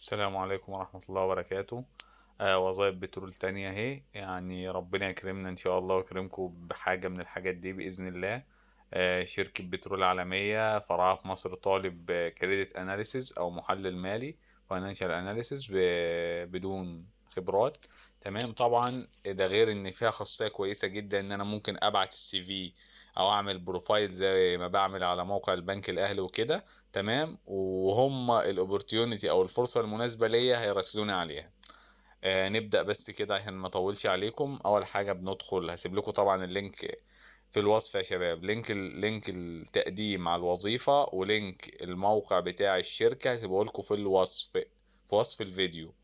السلام عليكم ورحمة الله وبركاته. وظائف بترول تانية اهي، يعني ربنا يكرمنا ان شاء الله ويكرمكم بحاجة من الحاجات دي بإذن الله. شركة بترول عالمية فرعها في مصر طالب كريدت اناليسيز او محلل مالي فاينانشال اناليسيز بدون خبرات. تمام، طبعا ده غير ان فيها خاصية كويسة جدا ان انا ممكن ابعت السي في او اعمل بروفايل زي ما بعمل على موقع البنك الاهلي وكده. تمام، وهم الاوبورتيونيتي او الفرصه المناسبه ليا هيرسلوني عليها. نبدا بس كده عشان ما اطولش عليكم. اول حاجه بندخل، هسيب لكم طبعا اللينك في الوصف يا شباب، لينك التقديم على الوظيفه ولينك الموقع بتاع الشركه هسيبه لكم في الوصف، في وصف الفيديو.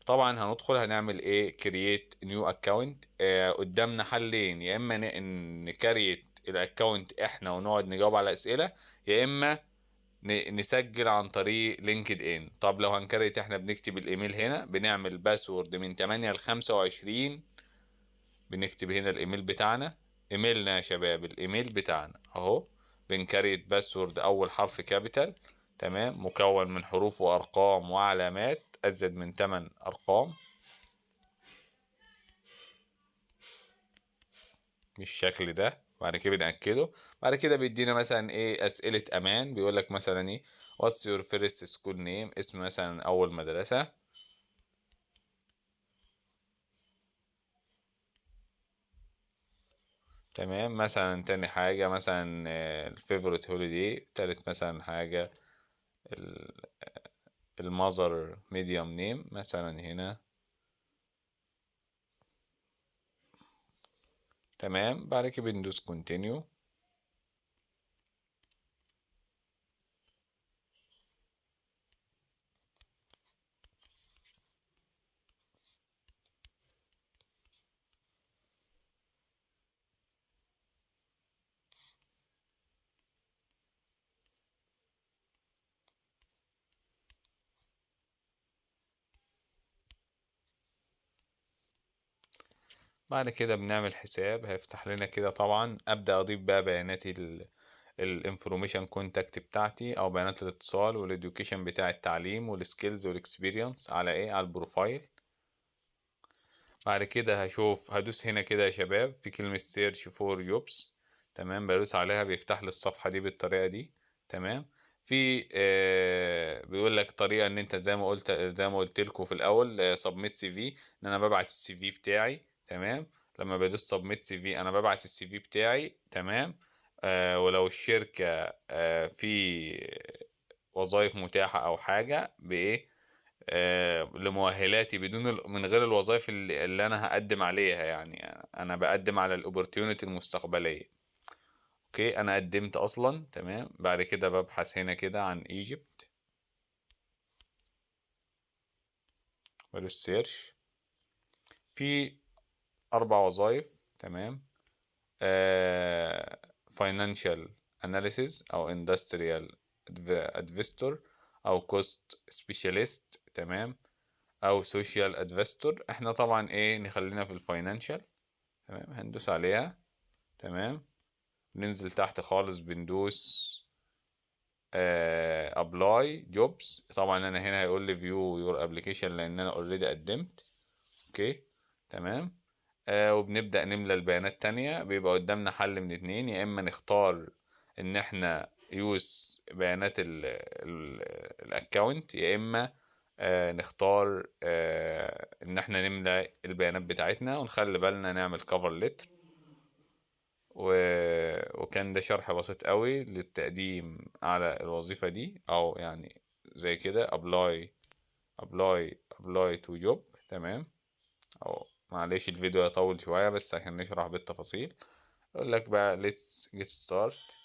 طبعا هندخل هنعمل ايه؟ كرييت نيو اكونت. قدامنا حلين، يا اما نكريت الاكونت احنا ونقعد نجاوب على اسئله، يا اما نسجل عن طريق لينكد ان. طب لو هنكريت احنا بنكتب الايميل هنا، بنعمل باسورد من 8 ل 25. بنكتب هنا الايميل بتاعنا، ايميلنا يا شباب، الايميل بتاعنا اهو. بنكريت باسورد اول حرف كابيتال، تمام، مكون من حروف وارقام وعلامات ازيد من 8 ارقام بالشكل ده. بعد كده بنأكده. بعد كده بيدينا مثلا ايه اسئلة امان، بيقول لك مثلا ايه what's your first school name، اسم مثلا اول مدرسة. تمام، مثلا تاني حاجة مثلا الفيفوريت هوليداي. تالت مثلا حاجة المذر ميديوم نيم مثلا هنا. تمام، بعد كده بندوس كونتينيو. بعد كده بنعمل حساب، هيفتح لنا كده. طبعا ابدا اضيف بقى بياناتي الانفورميشن كونتاكت بتاعتي او بيانات الاتصال والاديوكيشن بتاع التعليم والسكيلز والاكسبيرينس على ايه، على البروفايل. بعد كده هدوس هنا كده يا شباب في كلمة سيرش فور جوبس. تمام، بدوس عليها بيفتح لي الصفحة دي بالطريقة دي. تمام، في بيقول لك طريقة ان انت زي ما قلت لكم في الاول سبميت سي في، ان انا ببعت السي في بتاعي. تمام، لما بدوس سبميت سي في انا ببعت السي في بتاعي. تمام، ولو الشركة في وظائف متاحة او حاجة بايه لمؤهلاتي بدون من غير الوظائف اللي انا هقدم عليها، يعني انا بقدم على الاوبورتيونيتي المستقبليه. اوكي، انا قدمت اصلا. تمام، بعد كده ببحث هنا كده عن ايجيبت، بدوس سيرش في 4 وظائف. تمام، فاينانشال اناليسيز او اندستريال ادفيستور او كوست سبيشاليست. تمام، او سوشيال ادفيستور. احنا طبعا ايه نخلينا في الفاينانشال. تمام، هندوس عليها. تمام، ننزل تحت خالص بندوس ابلاي جوبز. طبعا انا هنا هيقول لي فيو يور ابلكيشن لان انا اوريدي قدمت. اوكي، تمام. وبنبدأ نملى البيانات تانية. بيبقى قدامنا حل من اتنين، يا اما نختار ان احنا يوز بيانات الاكونت، يا اما نختار ان احنا نملى البيانات بتاعتنا ونخلي بالنا نعمل كفر ليتر. و... وكان ده شرح بسيط قوي للتقديم على الوظيفة دي، او يعني زي كده ابلاي تو جوب. تمام، او معلش الفيديو هيطول شوية بس عشان نشرح بالتفاصيل. يقول لك بقى let's get start.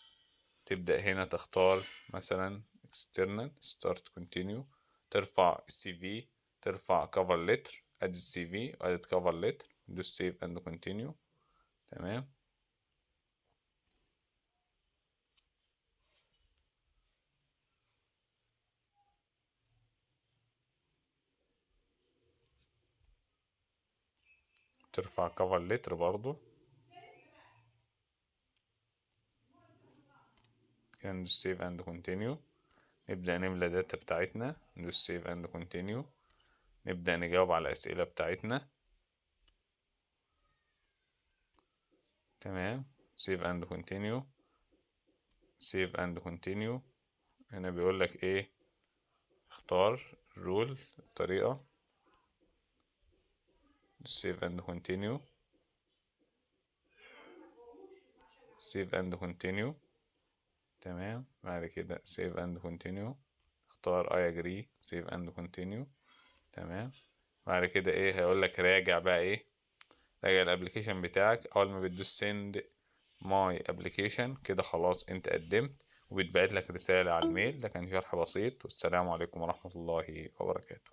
تبدأ هنا تختار مثلا external start continue، ترفع السي في، ترفع cover letter، ادي السي في وادي cover letter، دوس save and continue. تمام، ترفع cover letter برضو، كان save and continue. نبدأ نملى الداتا بتاعتنا، ندوس save and continue، نبدأ نجاوب على الأسئلة بتاعتنا. تمام، save and continue، save and continue. هنا بيقول لك ايه؟ اختار الرول، الطريقة. save and continue، save and continue. تمام، بعد كده save and continue، اختار I agree، save and continue. تمام، بعد كده ايه؟ هيقول لك راجع بقى ايه؟ راجع الابليكيشن بتاعك. اول ما بتدوس send my application كده خلاص انت قدمت، وبتبعت لك رسالة على الميل. ده كان شرح بسيط، والسلام عليكم ورحمة الله وبركاته.